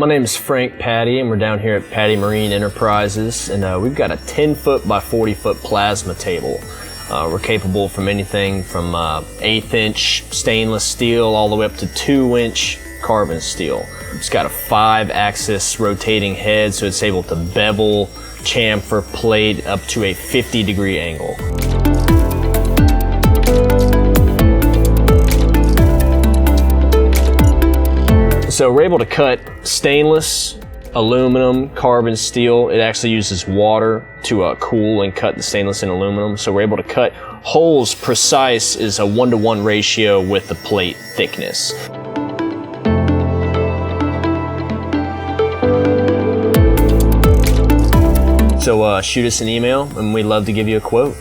My name is Frank Patti, and we're down here at Patti Marine Enterprises, and we've got a 10-foot by 40-foot plasma table. We're capable from anything from 1/8-inch stainless steel all the way up to 2-inch carbon steel. It's got a 5-axis rotating head, so it's able to bevel, chamfer, plate up to a 50-degree angle. So we're able to cut stainless, aluminum, carbon steel. It actually uses water to cool and cut the stainless and aluminum. So we're able to cut holes precise is a 1-to-1 ratio with the plate thickness. So shoot us an email and we'd love to give you a quote.